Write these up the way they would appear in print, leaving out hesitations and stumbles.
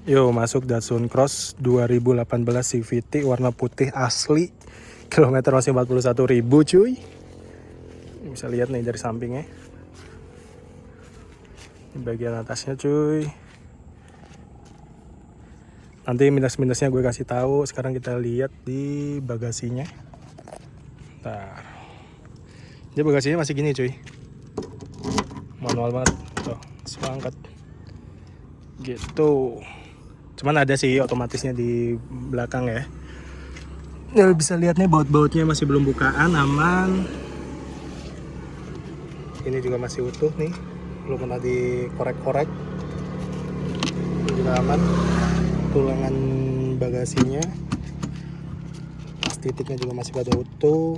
Yo, masuk Datsun Cross 2018 CVT warna putih asli. Kilometer masih 41.000 cuy. Bisa lihat nih dari sampingnya. Di bagian atasnya cuy. Nanti minus-minusnya gue kasih tahu. Sekarang kita lihat di bagasinya. Ntar. Jadi bagasinya masih gini cuy. Manual banget. Tuh, semangat. Gitu. Cuman ada sih otomatisnya di belakang ya. Ya bisa lihat nih baut-bautnya masih belum bukaan, aman. Ini juga masih utuh nih. Belum pernah dikorek-korek. Ini juga aman. Tulangan bagasinya, pas titiknya juga masih pada utuh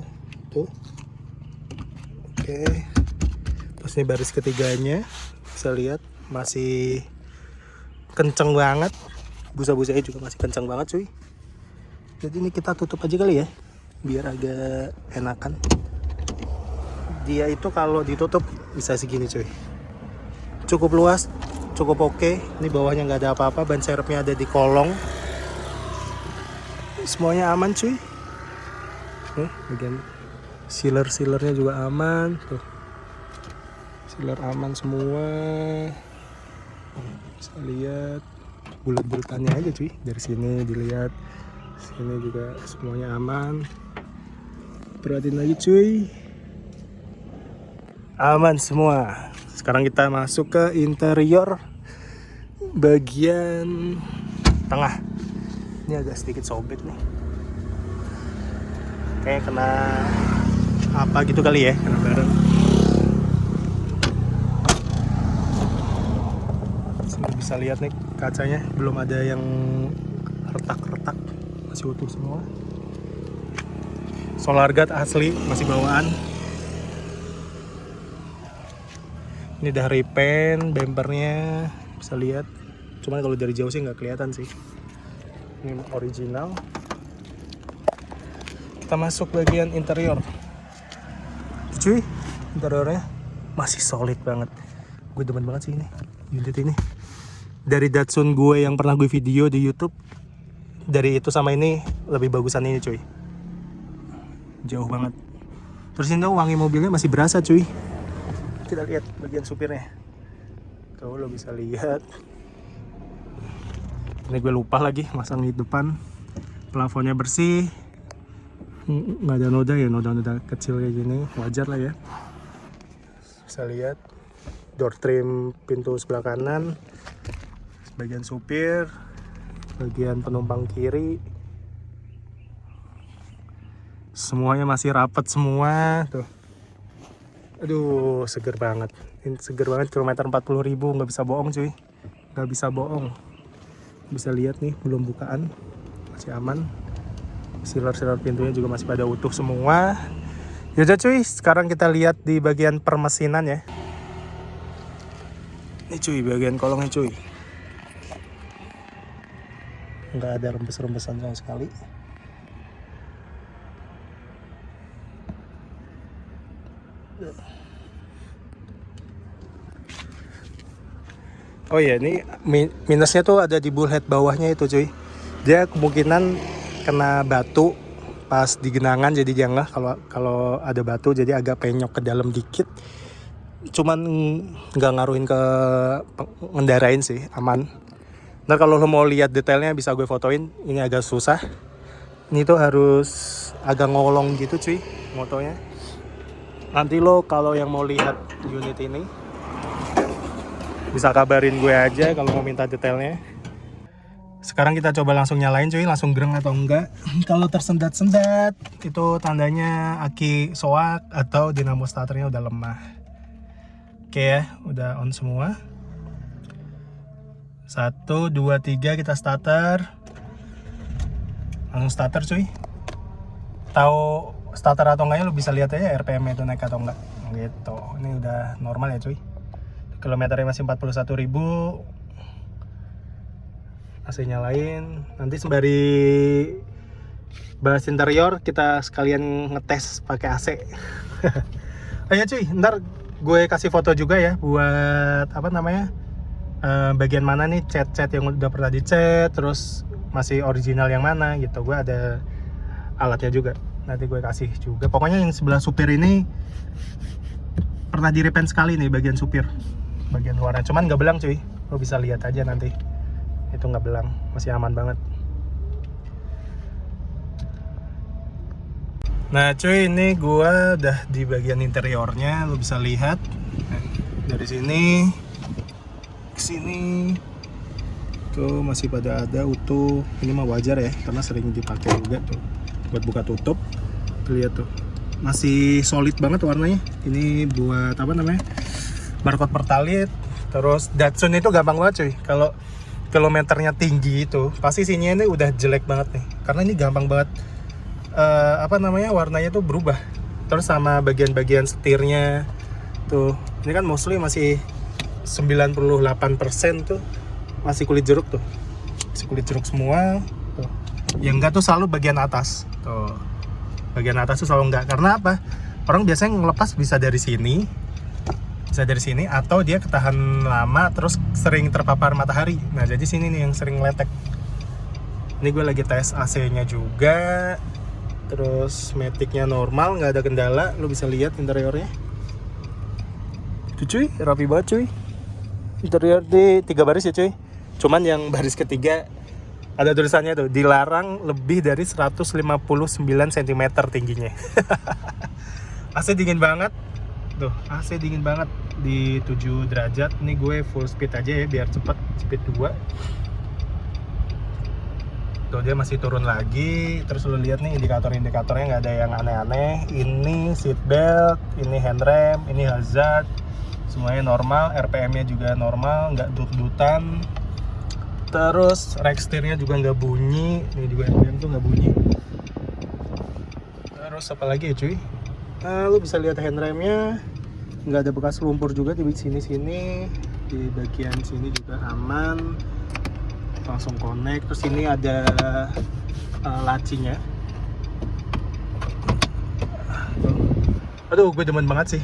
tuh. Oke, terus ini baris ketiganya bisa lihat masih kenceng banget, busa-busanya juga masih kenceng banget cuy. Jadi ini kita tutup aja kali ya biar agak enakan. Dia itu kalau ditutup bisa segini cuy, cukup luas, cukup oke. Ini bawahnya nggak ada apa-apa, ban serepnya ada di kolong, semuanya aman cuy. Nih bagian sealernya juga aman tuh, sealer aman semua. Bisa lihat bulat-bulatannya aja cuy, dari sini dilihat, sini juga semuanya aman. Perhatiin lagi cuy, aman semua. Sekarang kita masuk ke interior bagian tengah. Ini agak sedikit sobek nih, kayak kena apa gitu kali ya, kena barang. Sini bisa lihat nih kacanya belum ada yang retak-retak, masih utuh semua. Solar guard asli, masih bawaan. Ini udah repaint bempernya, bisa lihat. Cuman kalau dari jauh sih nggak kelihatan sih. Ini original. Kita masuk bagian interior. Cuy, interiornya masih solid banget. Gue demen banget sih ini unit ini. Dari Datsun gue yang pernah gue video di YouTube, dari itu sama ini lebih bagusan ini cuy. Jauh banget. Terus ini wangi mobilnya masih berasa cuy. Kita lihat bagian supirnya. Tuh lo bisa lihat. Ini gue lupa lagi masang di depan. Plafonnya bersih, nggak ada noda ya, noda-noda kecil kayak gini, wajar lah ya. Bisa lihat door trim pintu sebelah kanan, bagian supir, bagian penumpang kiri, semuanya masih rapet semua tuh. Aduh, seger banget. Ini seger banget, kilometer 40.000, nggak bisa bohong cuy, nggak bisa bohong. Bisa lihat nih belum bukaan, masih aman. Sealer pintunya juga masih pada utuh semua. Yaudah cuy, sekarang kita lihat di bagian permesinan ya. Ini cuy, bagian kolongnya cuy, nggak ada rembes-rembesan sama sekali. Oh iya, ini minusnya tuh ada di bullhead bawahnya itu cuy. Dia kemungkinan kena batu pas di genangan, jadi dia kalau ada batu jadi agak penyok ke dalam dikit. Cuman nggak ngaruhin ke ngendarain sih, aman. Ntar kalau lo mau lihat detailnya bisa gue fotoin. Ini agak susah. Ini tuh harus agak ngolong gitu cuy motonya. Nanti lo kalau yang mau lihat unit ini bisa kabarin gue aja kalau mau minta detailnya. Sekarang kita coba langsung nyalain cuy, langsung gereng atau enggak. Kalau tersendat-sendat itu tandanya aki soak atau dinamo starternya udah lemah. Oke ya, udah on semua. 1, 2, 3 kita starter. Langsung starter cuy. Tahu starter atau enggaknya lu bisa lihat aja RPM itu naik atau enggak gitu. Ini udah normal ya cuy. Kilometernya masih 41.000. AC nyalain. Nanti sembari bahas interior kita sekalian ngetes pakai AC. Oh ya cuy, ntar gue kasih foto juga ya buat apa namanya, bagian mana nih cat-cat yang udah pernah dicat, terus masih original yang mana gitu. Gue ada alatnya juga, nanti gue kasih juga. Pokoknya yang sebelah supir ini pernah di-repaint sekali nih bagian supir, bagian luarnya, cuman nggak belang cuy. Lo bisa lihat aja nanti, itu nggak belang, masih aman banget. Nah cuy, ini gua udah di bagian interiornya, lo bisa lihat dari sini ke sini tuh masih pada ada utuh. Ini mah wajar ya, karena sering dipakai juga tuh buat buka tutup. Lihat tuh, masih solid banget warnanya. Ini buat apa namanya, barcode Pertalite. Terus Datsun itu gampang banget cuy, kalau kilometernya tinggi itu pasti sini ini udah jelek banget nih, karena ini gampang banget apa namanya, warnanya tuh berubah. Terus sama bagian-bagian setirnya tuh, ini kan mostly masih 98% tuh masih kulit jeruk tuh, masih kulit jeruk semua tuh. Yang enggak tuh selalu bagian atas tuh, bagian atas tuh selalu enggak. Karena apa, orang biasanya ngelepas bisa dari sini, atau dia ketahan lama terus sering terpapar matahari. Nah jadi sini nih yang sering letek. Ini gue lagi tes AC-nya juga. Terus maticnya normal, nggak ada kendala. Lo bisa lihat interiornya tuh cuy, rapi banget cuy. Interior di 3 baris ya cuy. Cuman yang baris ketiga ada tulisannya tuh, dilarang lebih dari 159 cm tingginya. AC dingin banget tuh, AC dingin banget di 7 derajat. Ini gue full speed aja ya biar cepet, speed 2 tuh. Dia masih turun lagi. Terus lu lihat nih indikator-indikatornya nggak ada yang aneh-aneh. Ini seat belt, ini handrail, ini hazard, semuanya normal. RPM-nya juga normal, nggak dut-dutan. Terus rack steer-nya juga nggak bunyi. Ini juga RPM tuh nggak bunyi. Terus apa lagi ya cuy? Nah, lu bisa lihat handrail-nya nggak ada bekas lumpur juga di sini-sini. Di bagian sini juga aman, langsung connect. Terus ini ada lacinya. Aduh, gue demen banget sih.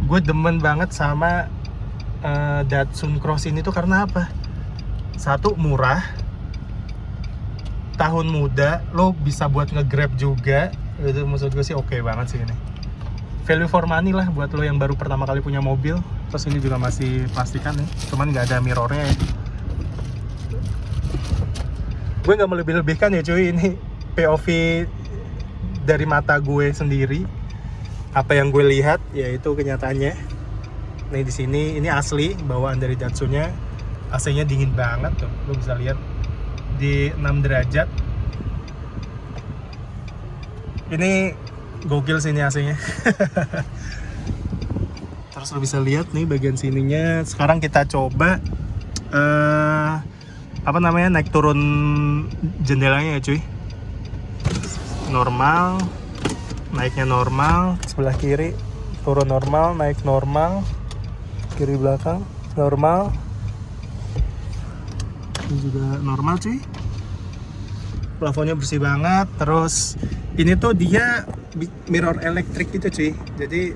Gue demen banget sama Datsun Cross ini tuh karena apa? Satu, murah, tahun muda, lo bisa buat nge-grab juga. Itu maksud gue sih oke banget sih ini. Value for money lah buat lo yang baru pertama kali punya mobil. Terus ini juga masih plastikan nih, cuman nggak ada mirrornya ya. Gue nggak melebih-lebihkan ya cuy, ini POV dari mata gue sendiri. Apa yang gue lihat yaitu kenyataannya. Nih di sini ini asli bawaan dari Datsunnya. AC-nya dingin banget tuh, lo bisa lihat di 6 derajat. Ini gokil sini AC-nya. Terus lo bisa lihat nih bagian sininya. Sekarang kita coba apa namanya, naik turun jendelanya ya cuy. Normal, naiknya normal, sebelah kiri turun normal, naik normal, kiri belakang normal, ini juga normal cuy. Plafonnya bersih banget. Terus ini tuh dia mirror elektrik gitu cuy, jadi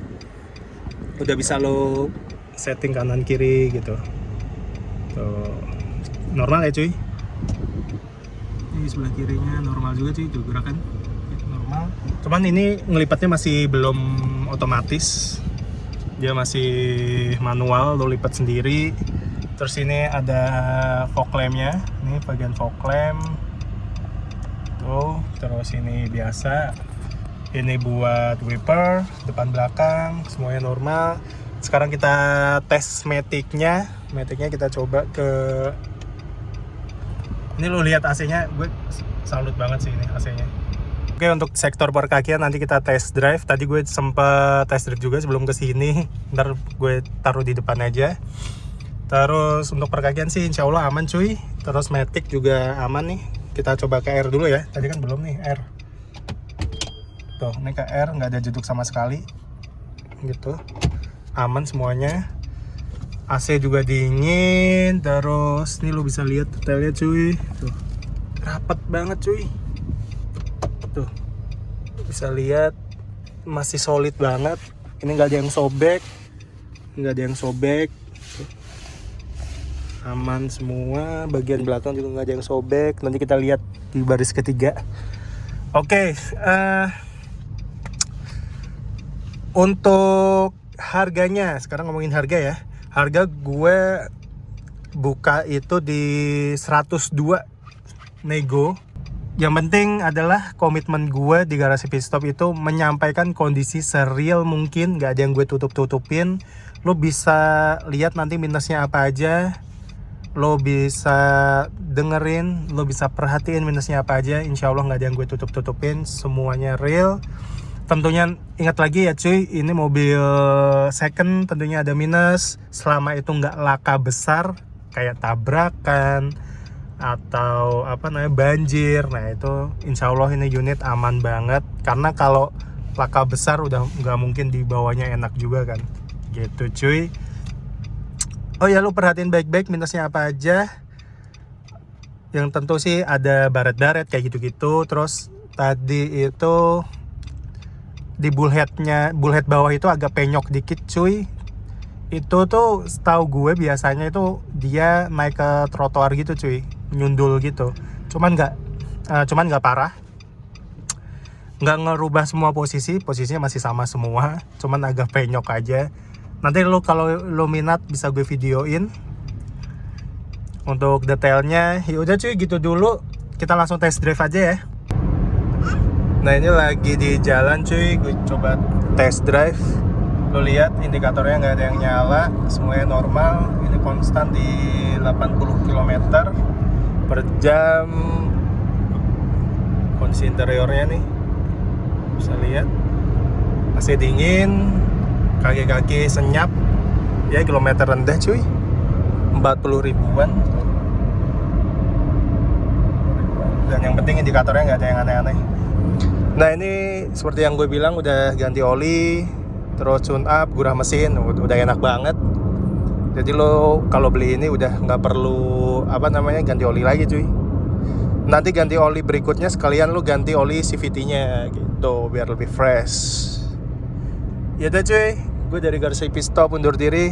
udah bisa lo setting kanan kiri gitu tuh. Normal ya cuy. Ini sebelah kirinya normal juga cuy, tuh gerakan normal. Cuman ini ngelipatnya masih belum otomatis, dia masih manual, lo lipat sendiri. Terus ini ada fog lamp-nya, ini bagian fog lamp tuh. Terus ini biasa, ini buat wiper depan belakang, semuanya normal. Sekarang kita tes matic-nya kita coba ke. Ini lo lihat AC-nya, gue salut banget sih ini AC-nya. Oke, untuk sektor perkakian nanti kita test drive. Tadi gue sempet test drive juga sebelum kesini. Ntar gue taruh di depan aja. Terus untuk perkakian sih insya Allah aman cuy. Terus matic juga aman nih. Kita coba ke R dulu ya. Tadi kan belum nih R. Tuh, ini ke R nggak ada jeduk sama sekali. Gitu. Aman semuanya. AC juga dingin. Terus nih lo bisa lihat detailnya cuy. Tuh, rapet banget cuy. Tuh, bisa lihat masih solid banget. Ini nggak ada yang sobek, Tuh. aman semua, bagian belakang juga nggak ada yang sobek. Nanti kita lihat di baris ketiga. Oke, untuk harganya, sekarang ngomongin harga ya. Harga gue buka itu di 102 nego. Yang penting adalah komitmen gue di Garasi Pitstop itu menyampaikan kondisi sereal mungkin, gak ada yang gue tutup-tutupin. Lo bisa lihat nanti minusnya apa aja, lo bisa dengerin, lo bisa perhatiin minusnya apa aja. Insya Allah gak ada yang gue tutup-tutupin, semuanya real. Tentunya ingat lagi ya cuy, ini mobil second, tentunya ada minus. Selama itu gak laka besar kayak tabrakan atau banjir, nah itu insya Allah ini unit aman banget. Karena kalau laka besar udah nggak mungkin dibawanya enak juga kan, gitu cuy. Oh ya, lu perhatiin baik-baik minusnya apa aja. Yang tentu sih ada baret-baret kayak gitu-gitu. Terus tadi itu di bullhead bawah itu agak penyok dikit cuy. Itu tuh setahu gue biasanya itu dia naik ke trotoar gitu cuy, nyundul gitu. Cuman nggak parah, nggak ngerubah semua posisinya masih sama semua, cuman agak penyok aja. Nanti kalau lo minat bisa gue videoin untuk detailnya. Ya udah cuy, gitu dulu, kita langsung test drive aja ya. Nah ini lagi di jalan cuy, gue coba test drive. Lo lihat indikatornya nggak ada yang nyala, semuanya normal. Ini konstan di 80 km per jam. Kondisi interiornya nih bisa lihat, masih dingin, kaki-kaki senyap. Ya kilometer rendah cuy, 40 ribuan. Dan yang penting indikatornya nggak ada yang aneh-aneh. Nah ini seperti yang gue bilang, udah ganti oli, terus tune up, gurah mesin, udah enak banget. Jadi lo kalau beli ini udah nggak perlu ganti oli lagi cuy. Nanti ganti oli berikutnya sekalian lo ganti oli CVT-nya gitu, biar lebih fresh. Ya udah cuy, gue dari Garasi Pitstop undur diri.